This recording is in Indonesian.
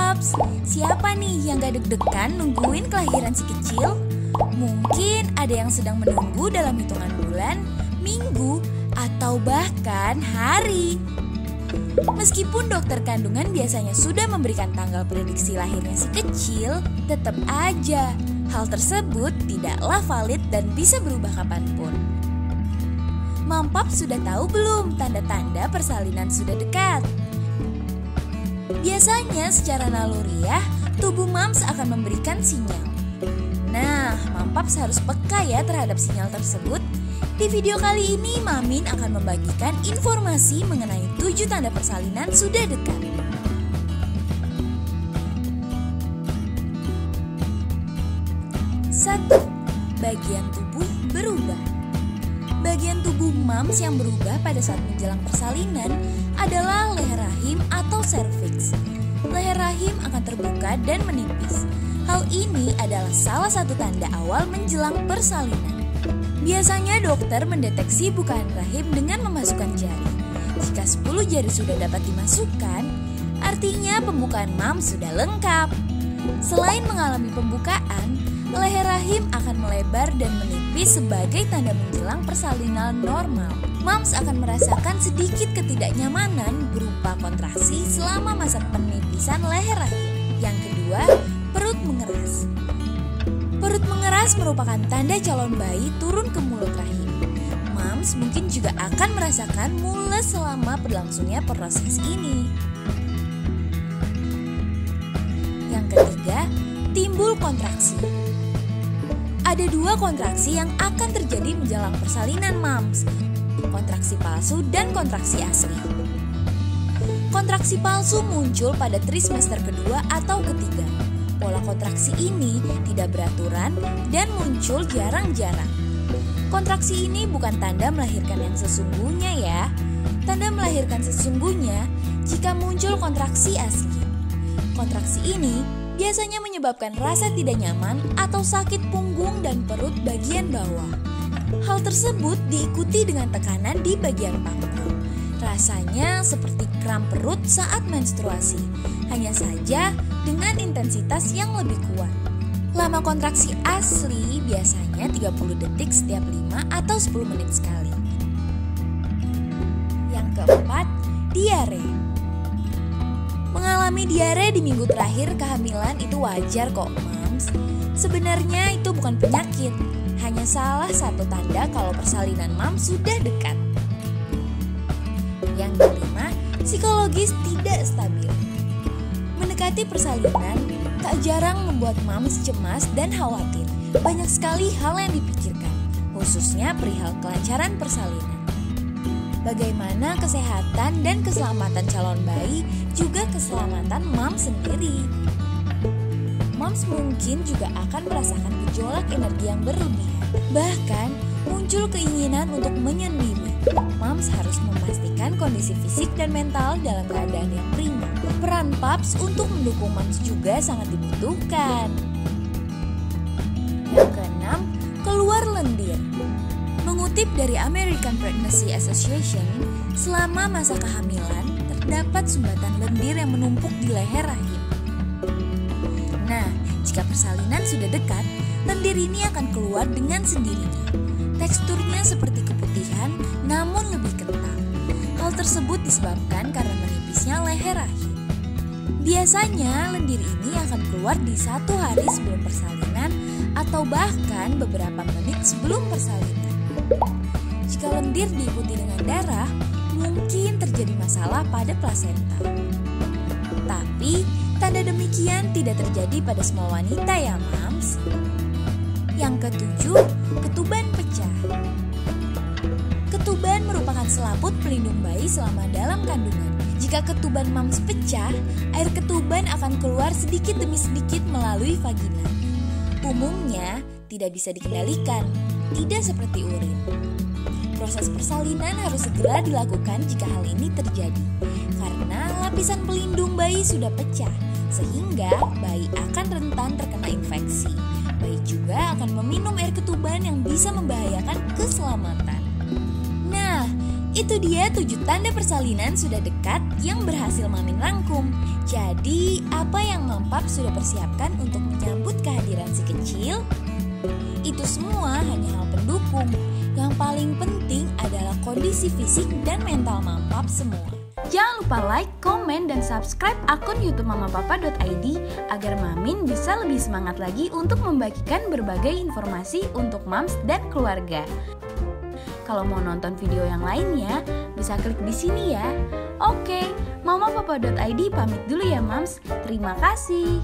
Paps, siapa nih yang gak deg-degan nungguin kelahiran si kecil? Mungkin ada yang sedang menunggu dalam hitungan bulan, minggu, atau bahkan hari. Meskipun dokter kandungan biasanya sudah memberikan tanggal prediksi lahirnya si kecil, tetap aja hal tersebut tidaklah valid dan bisa berubah kapanpun. Paps sudah tahu belum tanda-tanda persalinan sudah dekat? Biasanya secara naluriah, tubuh Mams akan memberikan sinyal. Nah, Paps harus peka ya terhadap sinyal tersebut. Di video kali ini, Mamin akan membagikan informasi mengenai 7 tanda persalinan sudah dekat. 1. Bagian tubuh berubah. Bagian tubuh Mams yang berubah pada saat menjelang persalinan adalah leher rahim atau serviks. Leher rahim akan terbuka dan menipis. Hal ini adalah salah satu tanda awal menjelang persalinan. Biasanya dokter mendeteksi bukaan rahim dengan memasukkan jari. Jika 10 jari sudah dapat dimasukkan, artinya pembukaan Mams sudah lengkap. Selain mengalami pembukaan, leher rahim akan melebar dan menipis sebagai tanda menjelang persalinan normal. Mams akan merasakan sedikit ketidaknyamanan berupa kontraksi selama masa penipisan leher rahim. Yang kedua, perut mengeras. Perut mengeras merupakan tanda calon bayi turun ke mulut rahim. Mams mungkin juga akan merasakan mules selama berlangsungnya proses ini. Yang ketiga, timbul kontraksi. Ada 2 kontraksi yang akan terjadi menjelang persalinan Mams, kontraksi palsu dan kontraksi asli. Kontraksi palsu muncul pada trimester kedua atau ketiga. Pola kontraksi ini tidak beraturan dan muncul jarang-jarang. Kontraksi ini bukan tanda melahirkan yang sesungguhnya ya. Tanda melahirkan sesungguhnya jika muncul kontraksi asli. Kontraksi ini biasanya menyebabkan rasa tidak nyaman atau sakit punggung dan perut bagian bawah. Hal tersebut diikuti dengan tekanan di bagian pangkal. Rasanya seperti kram perut saat menstruasi, hanya saja dengan intensitas yang lebih kuat. Lama kontraksi asli biasanya 30 detik setiap 5 atau 10 menit sekali. Yang keempat, diare. Mengalami diare di minggu terakhir kehamilan itu wajar kok, Mams. Sebenarnya itu bukan penyakit, hanya salah satu tanda kalau persalinan Mams sudah dekat. Yang kelima, psikologis tidak stabil. Mendekati persalinan tak jarang membuat Mams cemas dan khawatir. Banyak sekali hal yang dipikirkan, khususnya perihal kelancaran persalinan. Bagaimana kesehatan dan keselamatan calon bayi, juga keselamatan Mams sendiri. Mams mungkin juga akan merasakan gejolak energi yang berlebihan. Bahkan muncul keinginan untuk menyendiri. Mams harus memastikan kondisi fisik dan mental dalam keadaan yang prima. Peran Paps untuk mendukung Mams juga sangat dibutuhkan. Yang keenam, keluar lendir. Mengutip dari American Pregnancy Association, selama masa kehamilan terdapat sumbatan lendir yang menumpuk di leher rahim. Nah, jika persalinan sudah dekat, lendir ini akan keluar dengan sendirinya. Teksturnya seperti keputihan namun lebih kental. Hal tersebut disebabkan karena menipisnya leher rahim. Biasanya lendir ini akan keluar di 1 hari sebelum persalinan atau bahkan beberapa menit sebelum persalinan. Jika lendir diikuti dengan darah, mungkin terjadi masalah pada plasenta. Tapi, tanda demikian tidak terjadi pada semua wanita ya, Mams. Yang ketujuh, ketuban pecah. Ketuban merupakan selaput pelindung bayi selama dalam kandungan. Jika ketuban Mams pecah, air ketuban akan keluar sedikit demi sedikit melalui vagina. Umumnya tidak bisa dikendalikan, tidak seperti urin. Proses persalinan harus segera dilakukan jika hal ini terjadi, karena lapisan pelindung bayi sudah pecah, sehingga bayi akan rentan terkena infeksi. Bayi juga akan meminum air ketuban yang bisa membahayakan keselamatan. Nah, Itu dia 7 tanda persalinan sudah dekat yang berhasil Mamin rangkum. Jadi, apa yang Mampap sudah persiapkan untuk menyambut kehadiran si kecil? Itu semua hanya hal pendukung. Yang paling penting adalah kondisi fisik dan mental Mampap semua. Jangan lupa like, komen, dan subscribe akun YouTube mamapapa.id agar Mamin bisa lebih semangat lagi untuk membagikan berbagai informasi untuk mams dan keluarga. Kalau mau nonton video yang lainnya, bisa klik di sini ya. Oke, mamapapa.id pamit dulu ya mams. Terima kasih.